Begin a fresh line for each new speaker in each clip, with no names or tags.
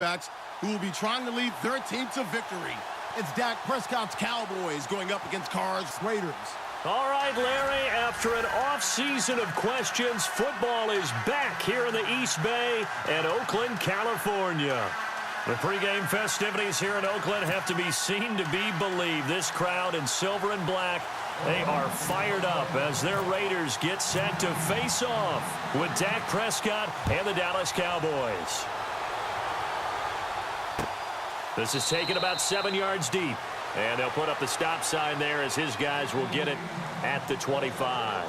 backs who will be trying to lead their team to victory. It's Dak Prescott's Cowboys going up against Carr's Raiders.
All right, Larry, after an off-season of questions, football is back here in the East Bay and Oakland, California. The pregame festivities here in Oakland have to be seen to be believed. This crowd in silver and black, they are fired up as their Raiders get set to face off with Dak Prescott and the Dallas Cowboys. This is taken about 7 yards deep. And they'll put up the stop sign there as his guys will get it at the 25.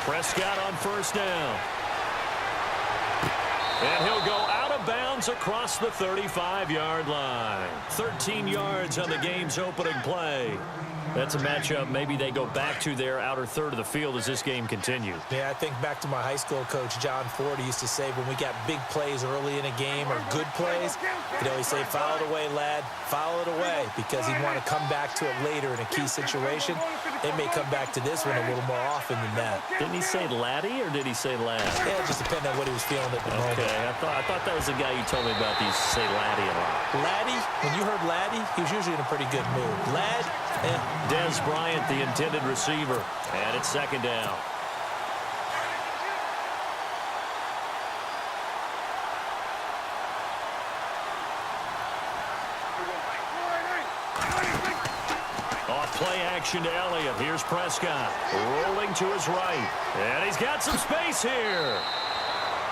Prescott on first down. And he'll go out of bounds across the 35-yard line. 13 yards on the game's opening play. That's a matchup maybe they go back to their outer third of the field as this game continues.
Yeah, I think back to my high school coach, John Ford, used to say when we got big plays early in a game or good plays, he'd always say, foul it away, lad, foul it away, because he'd want to come back to it later in a key situation. They may come back to this one a little more often than that.
Didn't he say laddie or did he say lad?
Yeah, it just depended on what he was feeling at the moment.
Okay, I thought that was the guy you told me about. He used to say laddie a lot.
Laddie, when you heard laddie, he was usually in a pretty good mood. Lad,
Dez Bryant, the intended receiver, and it's second down. Off play action to Elliott. Here's Prescott rolling to his right, and he's got some space here.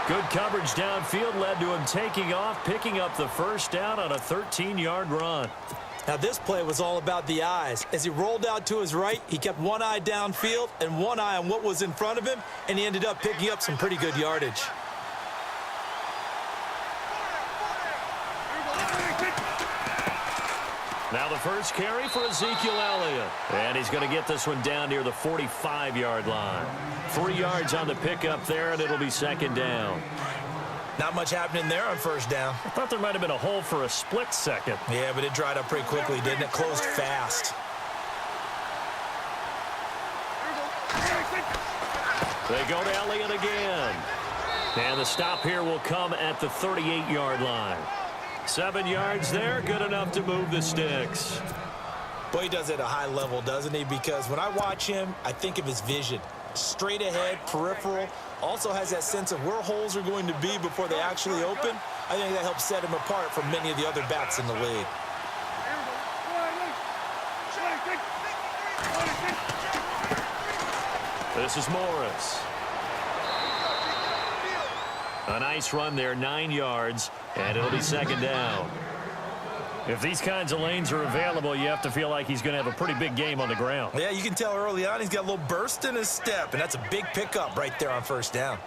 Good coverage downfield led to him taking off, picking up the first down on a 13-yard run.
Now, this play was all about the eyes. As he rolled out to his right, he kept one eye downfield and one eye on what was in front of him, and he ended up picking up some pretty good yardage.
Now the first carry for Ezekiel Elliott. And he's going to get this one down near the 45-yard line. 3 yards on the pickup there, and it'll be second down.
Not much happening there on first down.
I thought there might have been a hole for a split second.
Yeah, but it dried up pretty quickly, didn't it? Closed fast.
They go to Elliott again. And the stop here will come at the 38-yard line. 7 yards there, good enough to move the sticks.
Boy, he does it at a high level, doesn't he? Because when I watch him, I think of his vision. Straight ahead, peripheral. Also has that sense of where holes are going to be before they actually open. I think that helps set him apart from many of the other backs in the league.
This is Morris. A nice run there, 9 yards, and it'll be second down. If these kinds of lanes are available, you have to feel like he's going to have a pretty big game on the ground.
Yeah, you can tell early on he's got a little burst in his step, and that's a big pickup right there on first down.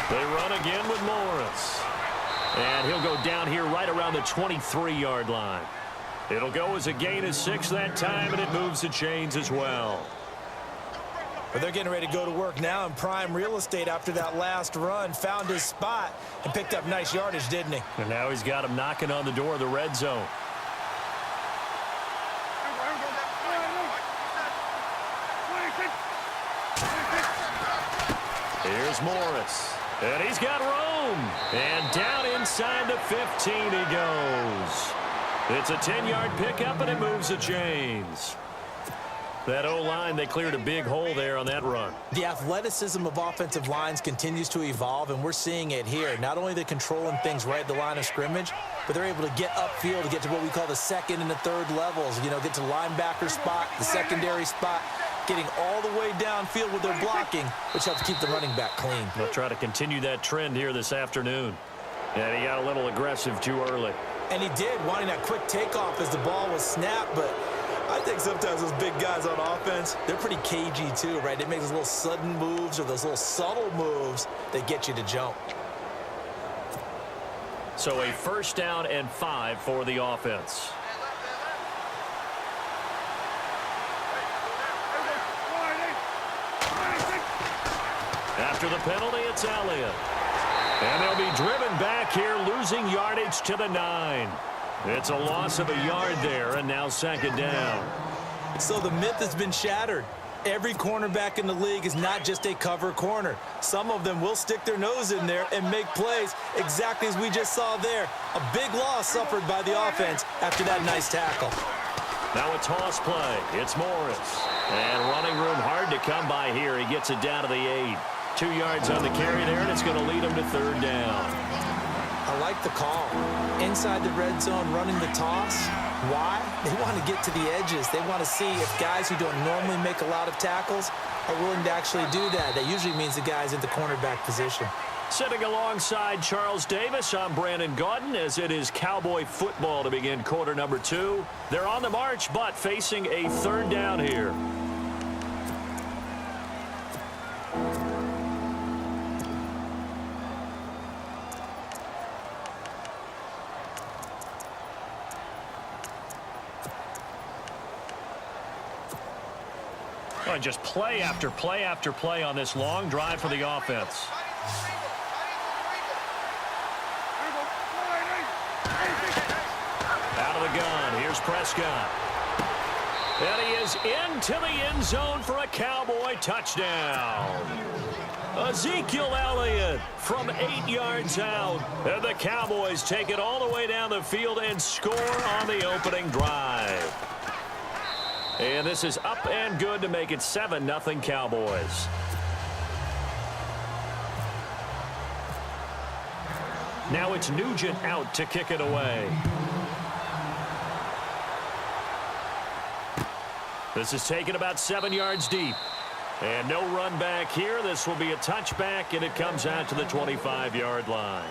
They run again with Morris. And he'll go down here right around the 23-yard line. It'll go as a gain of 6 that time, and it moves the chains as well.
But they're getting ready to go to work now in prime real estate after that last run. Found his spot and picked up nice yardage, didn't he?
And now he's got him knocking on the door of the red zone. Here's Morris. And he's got room. And down inside the 15 he goes. It's a 10-yard pickup, and it moves the chains. That O-line, they cleared a big hole there on that run.
The athleticism of offensive lines continues to evolve, and we're seeing it here. Not only are they controlling things right at the line of scrimmage, but they're able to get upfield to get to what we call the second and the third levels. You know, get to linebacker spot, the secondary spot, getting all the way downfield with their blocking, which helps keep the running back clean.
They'll try to continue that trend here this afternoon. And he got a little aggressive too early.
And he did, wanting that quick takeoff as the ball was snapped, but think sometimes those big guys on offense, they're pretty cagey too, right? They make those little sudden moves or those little subtle moves that get you to jump.
So a first down and 5 for the offense. After the penalty, it's Elliott. And they'll be driven back here, losing yardage to the 9. It's a loss of a yard there, and now second down.
So the myth has been shattered. Every cornerback in the league is not just a cover corner. Some of them will stick their nose in there and make plays exactly as we just saw there. A big loss suffered by the offense after that nice tackle.
Now a toss play. It's Morris. And running room hard to come by here. He gets it down to the 8. 2 yards on the carry there, and it's going to lead him to third down.
I like the call. Inside the red zone, running the toss. Why? They want to get to the edges. They want to see if guys who don't normally make a lot of tackles are willing to actually do that. That usually means the guys in the cornerback position.
Sitting alongside Charles Davis, I'm Brandon Gaudin, as it is Cowboy football to begin quarter number 2. They're on the march, but facing a third down here. And just play after play after play on this long drive for the offense. Out of the gun, here's Prescott. And he is into the end zone for a Cowboy touchdown. Ezekiel Elliott from 8 yards out. And the Cowboys take it all the way down the field and score on the opening drive. And this is up and good to make it 7-0 Cowboys. Now it's Nugent out to kick it away. This is taken about 7 yards deep. And no run back here. This will be a touchback, and it comes out to the 25-yard line.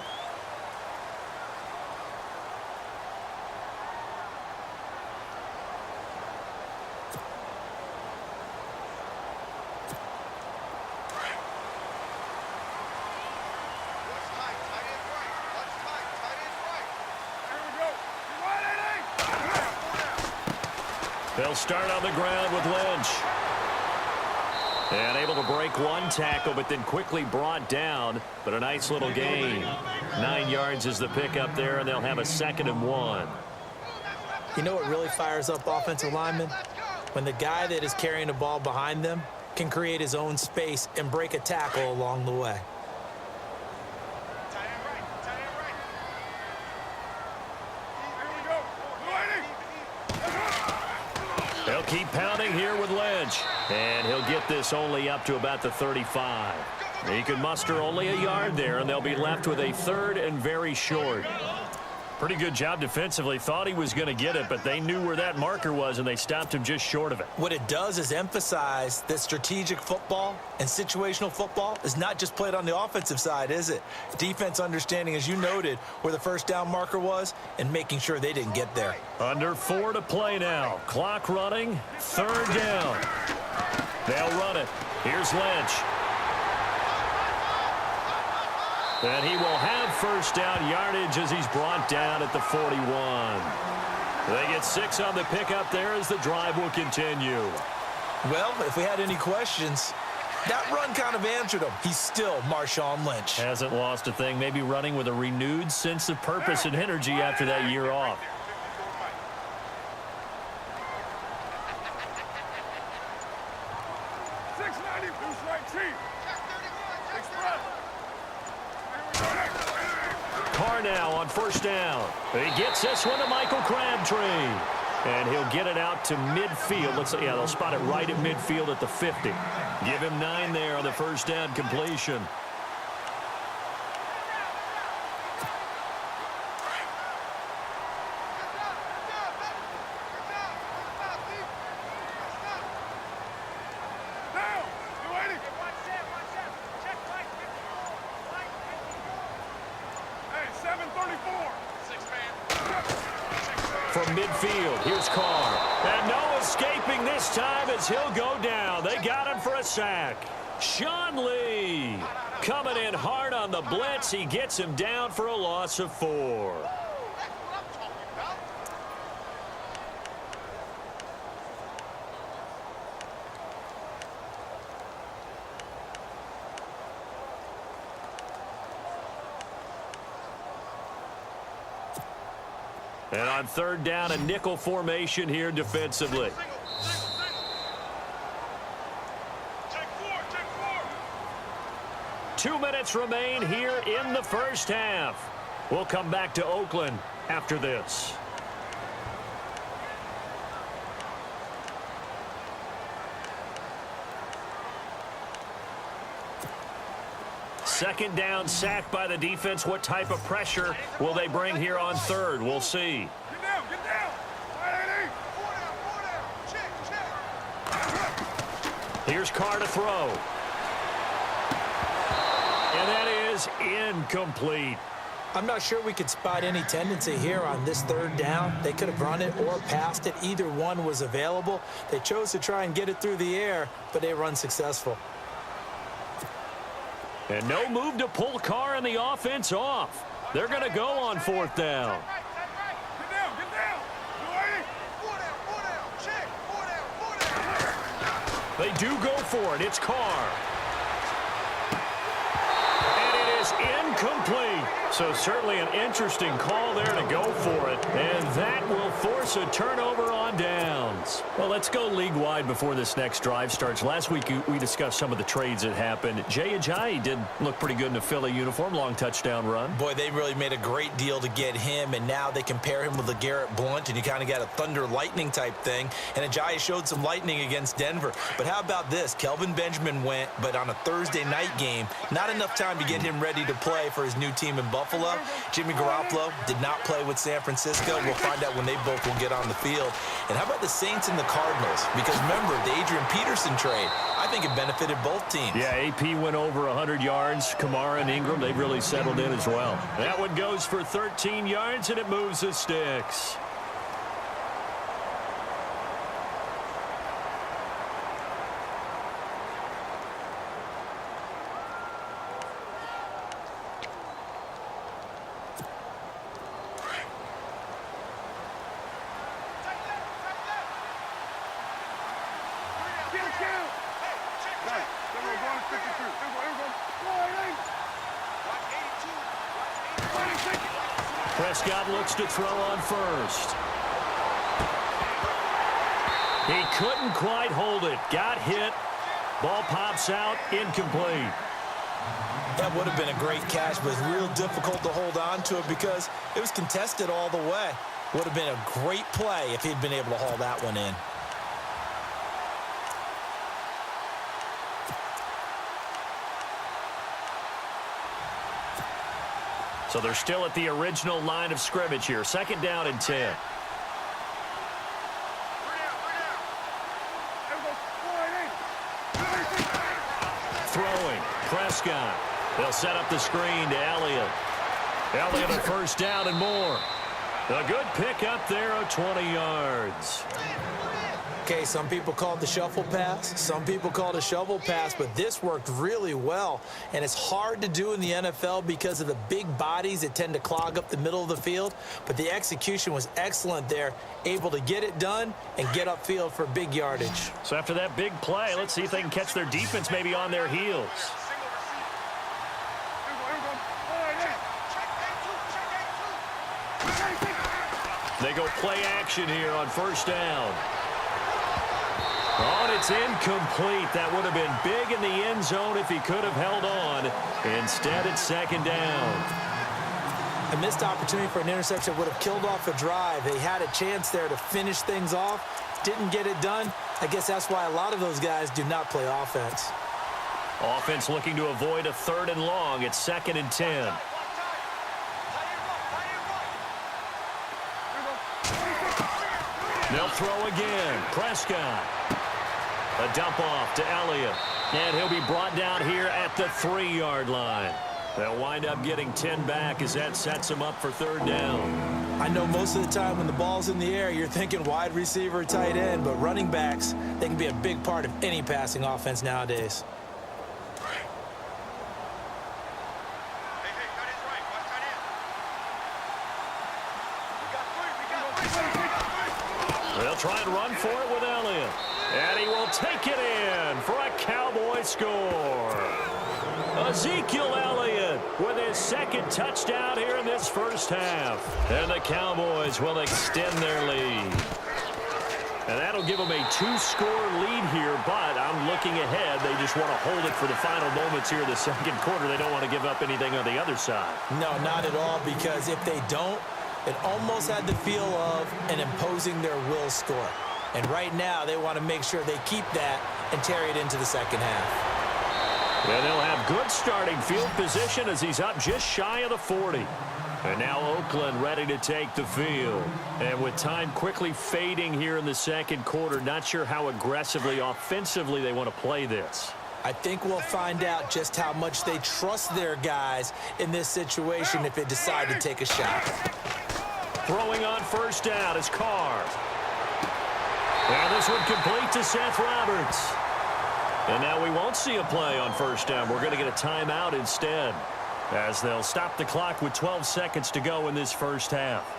They'll start on the ground with Lynch. And able to break one tackle, but then quickly brought down. But a nice little gain. 9 yards is the pickup there, and they'll have a 2nd and 1.
You know what really fires up offensive linemen? When the guy that is carrying the ball behind them can create his own space and break a tackle along the way.
They'll keep pounding here with Lynch. And he'll get this only up to about the 35. He can muster only a yard there, and they'll be left with a 3rd and very short. Pretty good job defensively. Thought he was going to get it, but they knew where that marker was, and they stopped him just short of it.
What it does is emphasize that strategic football and situational football is not just played on the offensive side, is it? Defense understanding, as you noted, where the first down marker was and making sure they didn't get there.
Under 4 to play now. Clock running. 3rd down. They'll run it. Here's Lynch. And he will have first down yardage as he's brought down at the 41. They get 6 on the pickup there as the drive will continue.
Well, if we had any questions, that run kind of answered him. He's still Marshawn Lynch.
Hasn't lost a thing. Maybe running with a renewed sense of purpose and energy after that year off. Carr now on first down. He gets this one to Michael Crabtree. And he'll get it out to midfield. Looks like, yeah, they'll spot it right at midfield at the 50. Give him 9 there on the first down completion. midfield. Here's Carr. And no escaping this time as he'll go down. They got him for a sack. Sean Lee coming in hard on the blitz. He gets him down for a loss of 4. And on third down, a nickel formation here defensively.
Take 4.
2 minutes remain here in the first half. We'll come back to Oakland after this. Second down, sacked by the defense. What type of pressure will they bring here on third? We'll see.
Get down. 4 down. Check.
Here's Carr to throw. And that is incomplete.
I'm not sure we could spot any tendency here on this third down. They could have run it or passed it. Either one was available. They chose to try and get it through the air, but they run successful.
And no move to pull Carr and the offense off. They're going to go on fourth down.
Get down. 4 down. Check. 4 down.
They do go for it. It's Carr. And it is incomplete. So certainly an interesting call there to go for it. And that will force a turnover on downs. Well, let's go league-wide before this next drive starts. Last week we discussed some of the trades that happened. Jay Ajayi did look pretty good in a Philly uniform. Long touchdown run.
Boy, they really made a great deal to get him, and now they compare him with LeGarrette Blount, and you kind of got a thunder-lightning type thing. And Ajayi showed some lightning against Denver. But how about this? Kelvin Benjamin went, but on a Thursday night game, not enough time to get him ready to play for his new team in Buffalo. Jimmy Garoppolo did not play with San Francisco. We'll find out when they both will get on the field. And how about the Saints and the Cardinals? Because remember, the Adrian Peterson trade, I think it benefited both teams.
Yeah, AP went over 100 yards. Kamara and Ingram, they've really settled in as well. That one goes for 13 yards, and it moves the sticks. Prescott looks to throw on first. He couldn't quite hold it. Got hit. Ball pops out. Incomplete.
That would have been a great catch, but it's real difficult to hold on to it because it was contested all the way. Would have been a great play if he'd been able to haul that one in.
So they're still at the original line of scrimmage here. Second down and 10. Throwing. Prescott. They'll set up the screen to Elliott. Elliott a first down and more. A good pick up there of 20 yards.
Okay, some people call it the shuffle pass. Some people call it a shovel pass, but this worked really well. And it's hard to do in the NFL because of the big bodies that tend to clog up the middle of the field. But the execution was excellent there, able to get it done and get upfield for big yardage.
So after that big play, let's see if they can catch their defense maybe on their heels. They go play action here on first down. Oh, and it's incomplete. That would have been big in the end zone if he could have held on. Instead, it's second down.
A missed opportunity for an interception would have killed off a drive. They had a chance there to finish things off. Didn't get it done. I guess that's why a lot of those guys do not play offense.
Offense looking to avoid a third and long. It's second and 10. They'll throw again. Prescott. A dump off to Elliott. And he'll be brought down here at the 3-yard line. They'll wind up getting 10 back as that sets them up for third down.
I know most of the time when the ball's in the air, you're thinking wide receiver, tight end, but running backs, they can be a big part of any passing offense nowadays.
They'll try and run for it with Elliott. And he will take it in for a Cowboy score. Ezekiel Elliott with his second touchdown here in this first half. And the Cowboys will extend their lead. And that'll give them a 2-score lead here, but I'm looking ahead. They just want to hold it for the final moments here in the second quarter. They don't want to give up anything on the other side.
No, not at all, because if they don't, it almost had the feel of an imposing their will score. And right now, they want to make sure they keep that and carry it into the second half.
And they'll have good starting field position as he's up just shy of the 40. And now Oakland ready to take the field. And with time quickly fading here in the second quarter, not sure how aggressively, offensively they want to play this.
I think we'll find out just how much they trust their guys in this situation if they decide to take a shot.
Throwing on first down is Carr. And this one complete to Seth Roberts. And now we won't see a play on first down. We're going to get a timeout instead, as they'll stop the clock with 12 seconds to go in this first half.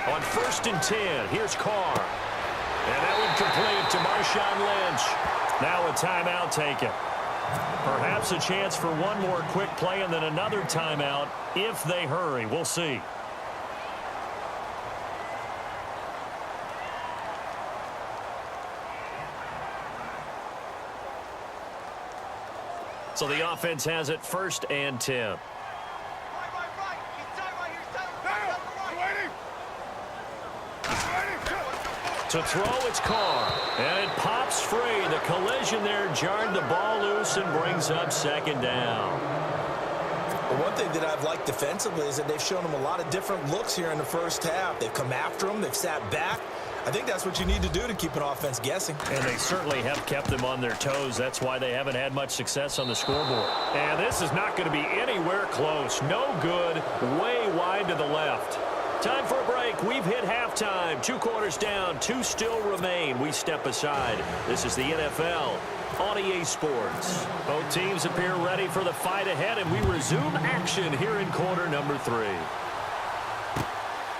On 1st and 10, here's Carr. And that one complete to Marshawn Lynch. Now a timeout taken. Perhaps a chance for one more quick play and then another timeout if they hurry. We'll see. So the offense has it 1st and 10. To throw, it's Carr. And it pops free. The collision there jarred the ball loose and brings up 2nd down.
Well, one thing that I've liked defensively is that they've shown them a lot of different looks here in the first half. They've come after them. They've sat back. I think that's what you need to do to keep an offense guessing.
And they certainly have kept them on their toes. That's why they haven't had much success on the scoreboard. And this is not going to be anywhere close. No good. Way wide to the left. Time for a break. We've hit halftime. 2 quarters down. 2 still remain. We step aside. This is the NFL on EA Sports. Both teams appear ready for the fight ahead, and we resume action here in quarter number 3.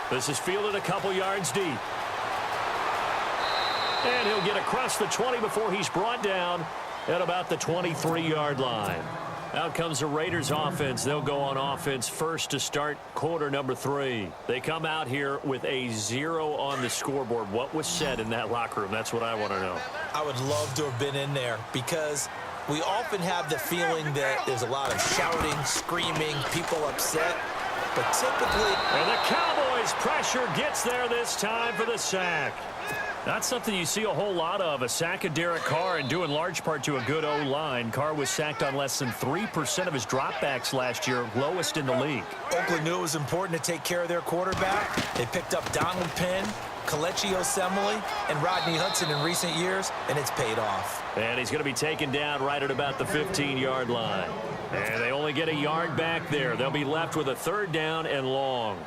This is fielded a couple yards deep. And he'll get across the 20 before he's brought down at about the 23-yard line. Out comes the Raiders offense. They'll go on offense first to start quarter number 3. They come out here with a 0 on the scoreboard. What was said in that locker room? That's what I want to know. I would love to have been in there because we often have the feeling that there's a lot of shouting, screaming, people upset. But typically... And the Cowboys' pressure gets there this time for the sack. Not something you see a whole lot of, a sack of Derek Carr, and due in large part to a good O-line. Carr was sacked on less than 3% of his dropbacks last year, lowest in the league. Oakland knew it was important to take care of their quarterback. They picked up Donald Penn, Kelechi Osemele, and Rodney Hudson in recent years, and it's paid off. And he's going to be taken down right at about the 15-yard line. And they only get a yard back there. They'll be left with a 3rd down and long.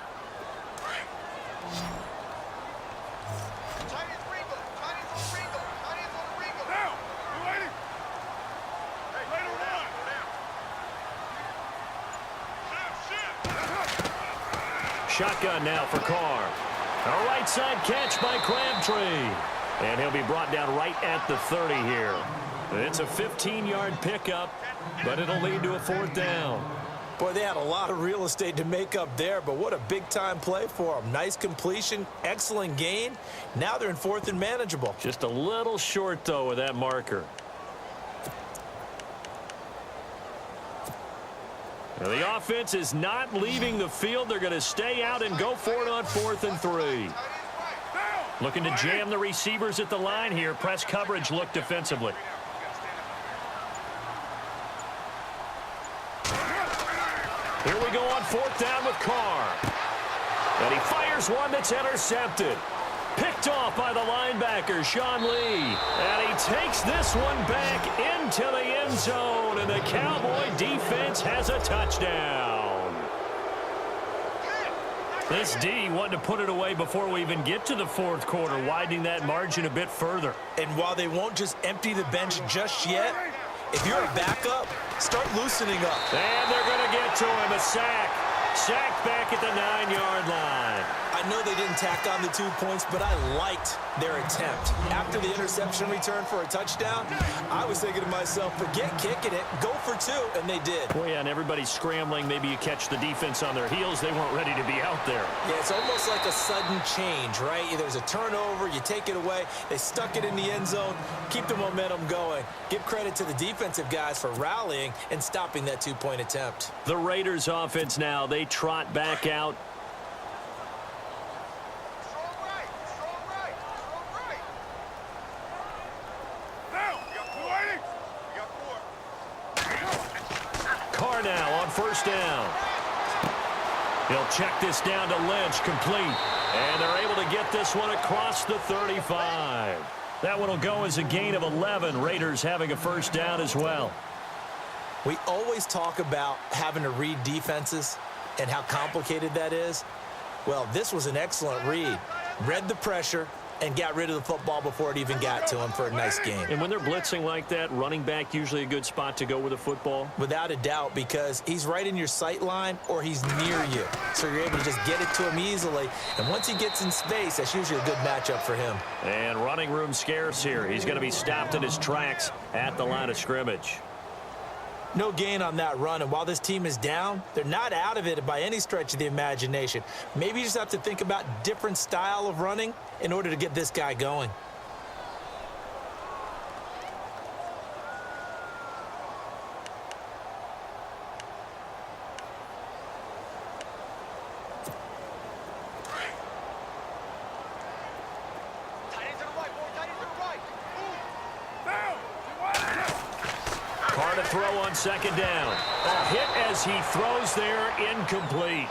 Shotgun now for Carr. A right side catch by Crabtree. And he'll be brought down right at the 30 here. It's a 15-yard pickup, but it'll lead to a 4th down. Boy, they had a lot of real estate to make up there, but what a big-time play for them. Nice completion, excellent gain. Now they're in 4th and manageable. Just a little short, though, with that marker. The offense is not leaving the field. They're going to stay out and go for it on 4th and 3. Looking to jam the receivers at the line here. Press coverage look defensively. Here we go on 4th down with Carr. And he fires one that's intercepted. Picked off by the linebacker, Sean Lee. And he takes this one back into the end zone. And the Cowboy defense has a touchdown. This D wanted to put it away before we even get to the 4th quarter, widening that margin a bit further.
And while they won't just empty the bench just yet, if you're a backup, start loosening up.
And they're going to get to him. A sack. Sacked back at the 9-yard line.
I know they didn't tack on the 2 points, but I liked their attempt. After the interception return for a touchdown, I was thinking to myself, forget kicking it, go for 2, and they did.
Well, yeah, and everybody's scrambling. Maybe you catch the defense on their heels. They weren't ready to be out there.
Yeah, it's almost like a sudden change, right? There's a turnover, you take it away, they stuck it in the end zone, keep the momentum going. Give credit to the defensive guys for rallying and stopping that 2-point attempt.
The Raiders offense now, they trot back out. Carr now on 1st down. He'll check this down to Lynch, complete. And they're able to get this one across the 35. That one will go as a gain of 11. Raiders having a 1st down as well.
We always talk about having to read defenses and how complicated that is. Well, this was an excellent read. Read the pressure and got rid of the football before it even got to him for a nice game.
And when they're blitzing like that, running back usually a good spot to go with a football?
Without a doubt, because he's right in your sight line or he's near you. So you're able to just get it to him easily. And once he gets in space, that's usually a good matchup for him.
And running room scarce here. He's going to be stopped in his tracks at the line of scrimmage.
No gain on that run, and while this team is down, they're not out of it by any stretch of the imagination. Maybe you just have to think about different style of running in order to get this guy going.
Carr to throw on 2nd down. A hit as he throws there, incomplete.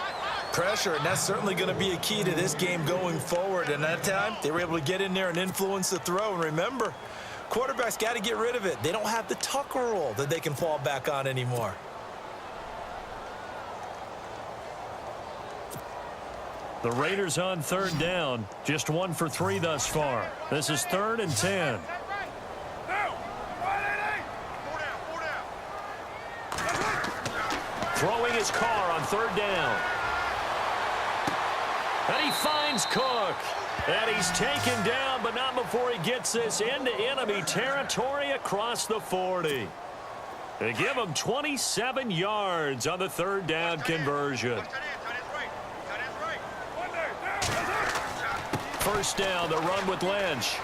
Pressure, and that's certainly going to be a key to this game going forward. And that time, they were able to get in there and influence the throw. And remember, quarterbacks got to get rid of it. They don't have the tuck rule that they can fall back on anymore.
The Raiders on 3rd down. Just 1 for 3 thus far. This is 3rd and 10. Throwing his Carr on 3rd down. And he finds Cook. And he's taken down, but not before he gets this into enemy territory across the 40. They give him 27 yards on the 3rd down conversion. 1st down, the run with Lynch.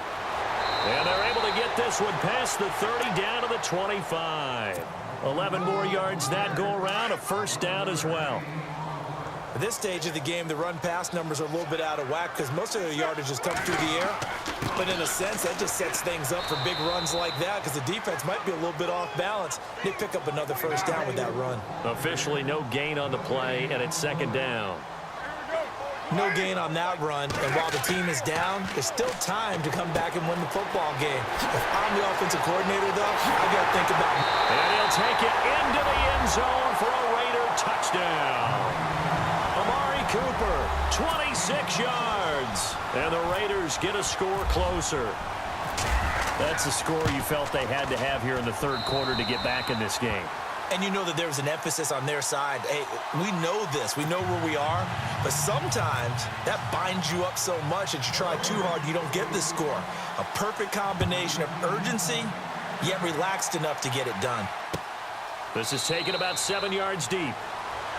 And they're able to get this one past the 30 down to the 25. 11 more yards that go around, a 1st down as well.
At this stage of the game, the run-pass numbers are a little bit out of whack because most of the yardage has come through the air. But in a sense, that just sets things up for big runs like that because the defense might be a little bit off balance. They pick up another 1st down with that run.
Officially no gain on the play, and it's 2nd down.
No gain on that run, and while the team is down, there's still time to come back and win the football game. If I'm the offensive coordinator, though, I've got to think about it.
And he'll take it into the end zone for a Raider touchdown. Amari Cooper, 26 yards. And the Raiders get a score closer. That's a score you felt they had to have here in the 3rd quarter to get back in this game.
And you know that there was an emphasis on their side. Hey, we know this. We know where we are. But sometimes that binds you up so much that you try too hard, you don't get the score. A perfect combination of urgency, yet relaxed enough to get it done.
This is taken about 7 yards deep.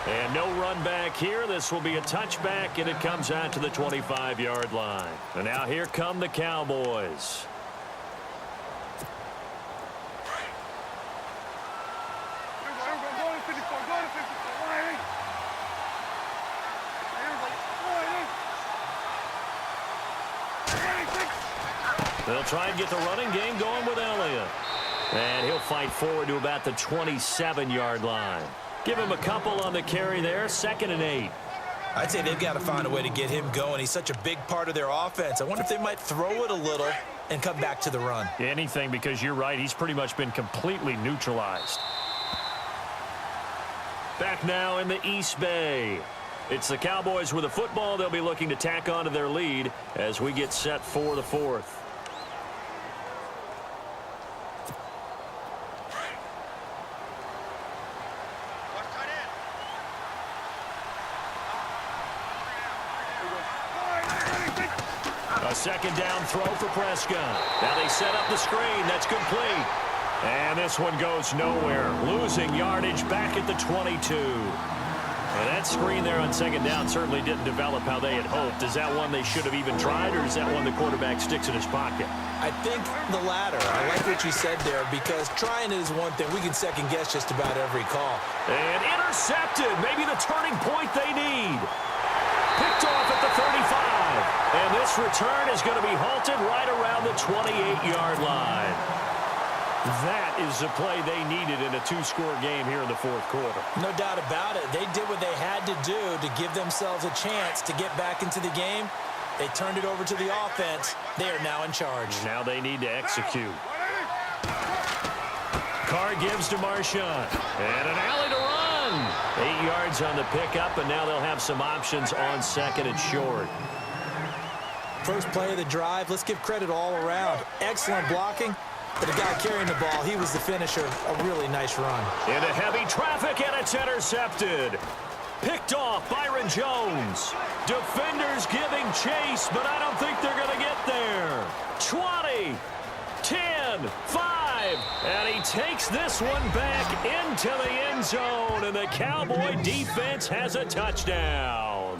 And no run back here. This will be a touchback, and it comes out to the 25-yard line. And now here come the Cowboys. They'll try and get the running game going with Elliott. And he'll fight forward to about the 27-yard line. Give him a couple on the carry there, 2nd and 8.
I'd say they've got to find a way to get him going. He's such a big part of their offense. I wonder if they might throw it a little and come back to the run.
Anything, because you're right. He's pretty much been completely neutralized. Back now in the East Bay. It's the Cowboys with the football. They'll be looking to tack on to their lead as we get set for the 4th. A 2nd down throw for Prescott. Now they set up the screen. That's complete. And this one goes nowhere. Losing yardage back at the 22. Well, that screen there on 2nd down certainly didn't develop how they had hoped. Is that one they should have even tried, or is that one the quarterback sticks in his pocket?
I think the latter. I like what you said there, because trying it is one thing. We can second-guess just about every call.
And intercepted. Maybe the turning point they need. Picked off at the 35. And this return is going to be halted right around the 28-yard line. That is the play they needed in a 2-score game here in the 4th quarter.
No doubt about it. They did what they had to do to give themselves a chance to get back into the game. They turned it over to the offense. They are now in charge.
Now they need to execute. Carr gives to Marshawn. And an alley to run. 8 yards on the pickup, and now they'll have some options on 2nd and short.
First play of the drive. Let's give credit all around. Excellent blocking. But the guy carrying the ball, he was the finisher. A really nice run.
Into heavy traffic, and it's intercepted. Picked off Byron Jones. Defenders giving chase, but I don't think they're going to get there. 20, 10, 5, and he takes this one back into the end zone, and the Cowboy defense has a touchdown.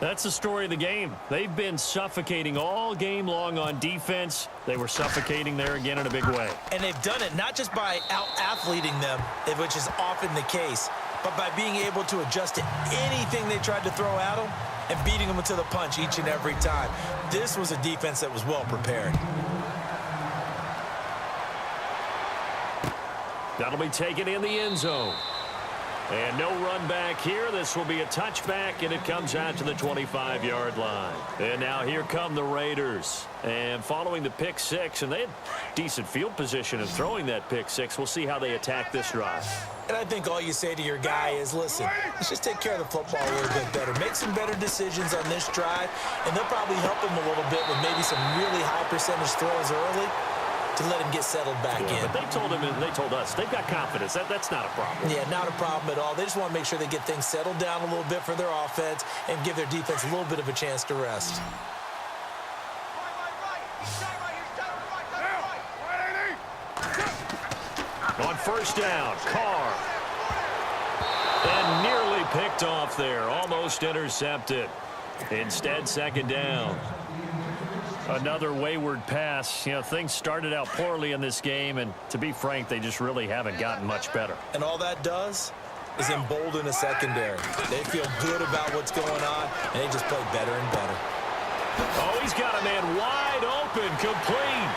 That's the story of the game. They've been suffocating all game long on defense. They were suffocating there again in a big way.
And they've done it not just by out-athleting them, which is often the case, but by being able to adjust to anything they tried to throw at them and beating them to the punch each and every time. This was a defense that was well prepared.
That'll be taken in the end zone. And no run back here. This will be a touchback, and it comes out to the 25-yard line. And now here come the Raiders. And following the pick 6, and they had decent field position in throwing that pick 6. We'll see how they attack this drive.
And I think all you say to your guy is, listen, let's just take care of the football a little bit better. Make some better decisions on this drive, and they'll probably help him a little bit with maybe some really high percentage throws early to let him get settled back in.
But they told him, and they told us, they've got confidence. That's not a problem.
Yeah, not a problem at all. They just want to make sure they get things settled down a little bit for their offense and give their defense a little bit of a chance to rest.
On 1st down, Carr. And nearly picked off there. Almost intercepted. Instead, 2nd down. Another wayward pass. You know, things started out poorly in this game, and to be frank, they just really haven't gotten much better.
And all that does is embolden a secondary. They feel good about what's going on, and they just play better and better.
Oh, he's got a man wide open, complete.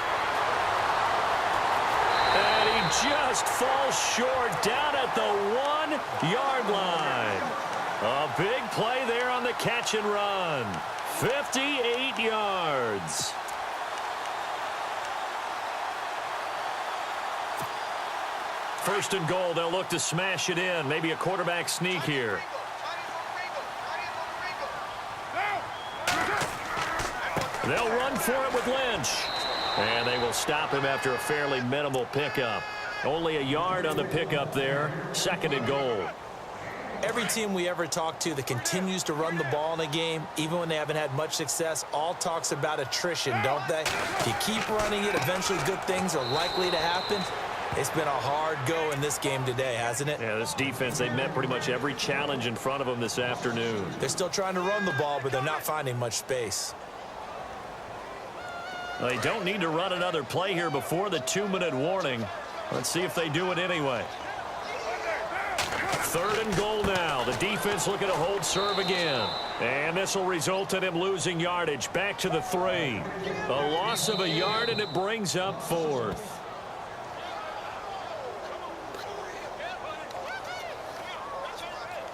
And he just falls short down at the 1-yard line. A big play there on the catch and run. 58 yards. First and goal, they'll look to smash it in. Maybe a quarterback sneak here. They'll run for it with Lynch. And they will stop him after a fairly minimal pickup. Only a yard on the pickup there. 2nd and goal.
Every team we ever talk to that continues to run the ball in a game, even when they haven't had much success, all talks about attrition, don't they? If you keep running it, eventually good things are likely to happen. It's been a hard go in this game today, hasn't it?
Yeah, this defense, they met pretty much every challenge in front of them this afternoon.
They're still trying to run the ball, but they're not finding much space.
They don't need to run another play here before the 2-minute warning. Let's see if they do it anyway. Third and goal now. The defense looking to hold serve again. And this will result in him losing yardage. Back to the 3. A loss of a yard, and it brings up 4th.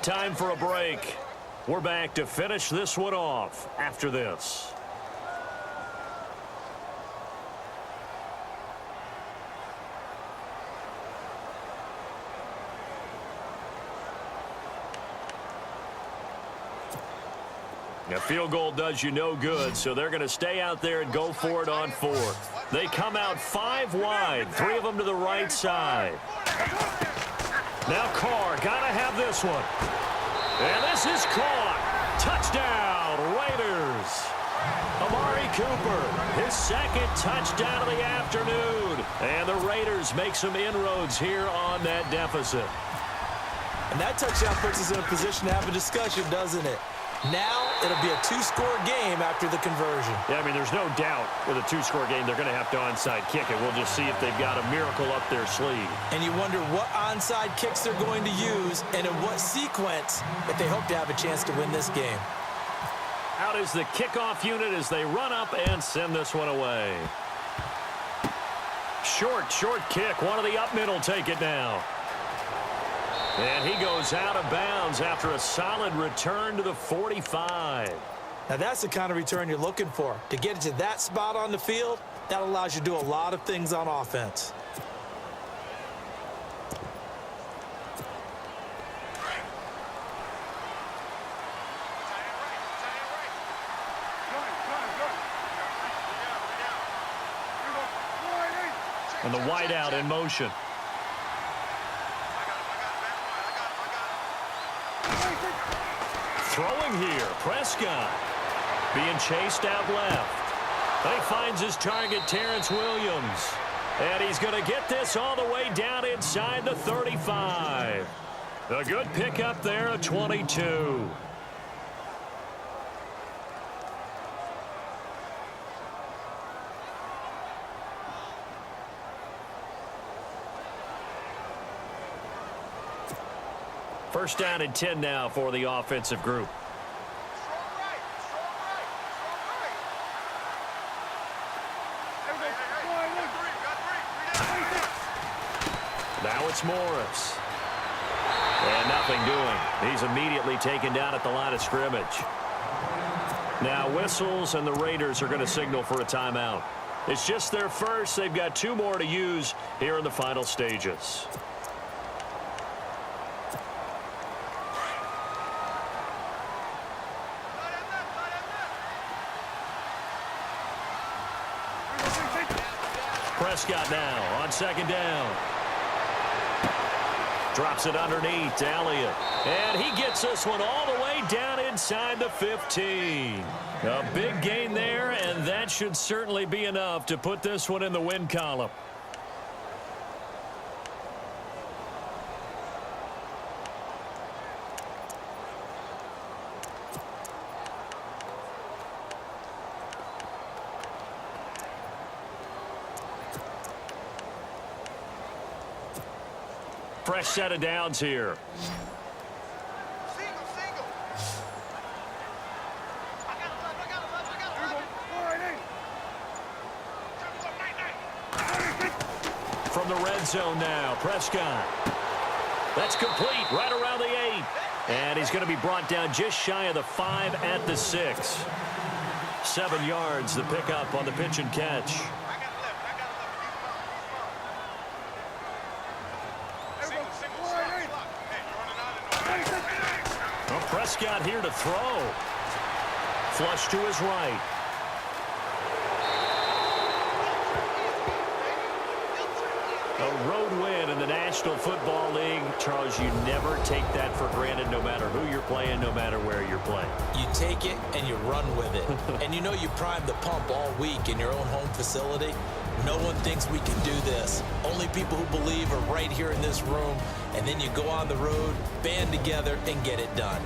Time for a break. We're back to finish this one off after this. A field goal does you no good, so they're going to stay out there and go for it on 4th. They come out 5 wide, 3 of them to the right side. Now Carr, got to have this one. And this is caught. Touchdown, Raiders. Amari Cooper, his second touchdown of the afternoon. And the Raiders make some inroads here on that deficit.
And that touchdown puts us in a position to have a discussion, doesn't it? Now it'll be a 2-score game after the conversion.
Yeah, I mean, there's no doubt with a 2-score game they're going to have to onside kick it. We'll just see if they've got a miracle up their sleeve.
And you wonder what onside kicks they're going to use and in what sequence if they hope to have a chance to win this game.
Out is the kickoff unit as they run up and send this one away. Short kick. One of the up mid will take it now. And he goes out of bounds after a solid return to the 45.
Now that's the kind of return you're looking for. To get it to that spot on the field, that allows you to do a lot of things on offense.
And the wideout in motion. Throwing here, Prescott being chased out left. He finds his target, Terrence Williams. And he's going to get this all the way down inside the 35. A good pickup there, a 22. First down and 10 now for the offensive group. Now it's Morris. And nothing doing. He's immediately taken down at the line of scrimmage. Now whistles, and the Raiders are going to signal for a timeout. It's just their first. They've got 2 more to use here in the final stages. Prescott now on second down. Drops it underneath to Elliott. And he gets this one all the way down inside the 15. A big gain there, and that should certainly be enough to put this one in the win column. Fresh set of downs here. From the red zone now, Prescott. That's complete right around the 8. And he's going to be brought down just shy of the 5 at the 6. 7 yards, the pickup on the pitch and catch. Prescott here to throw. Flush to his right. A road win in the National Football League. Charles, you never take that for granted, no matter who you're playing, no matter where you're playing.
You take it and you run with it. And you know you primed the pump all week in your own home facility. No one thinks we can do this. Only people who believe are right here in this room. And then you go on the road, band together, and get it done.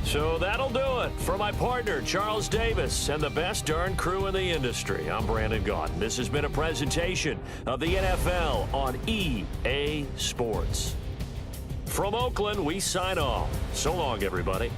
So that'll do it. For my partner, Charles Davis, and the best darn crew in the industry, I'm Brandon Gaudin. This has been a presentation of the NFL on EA Sports. From Oakland, we sign off. So long, everybody.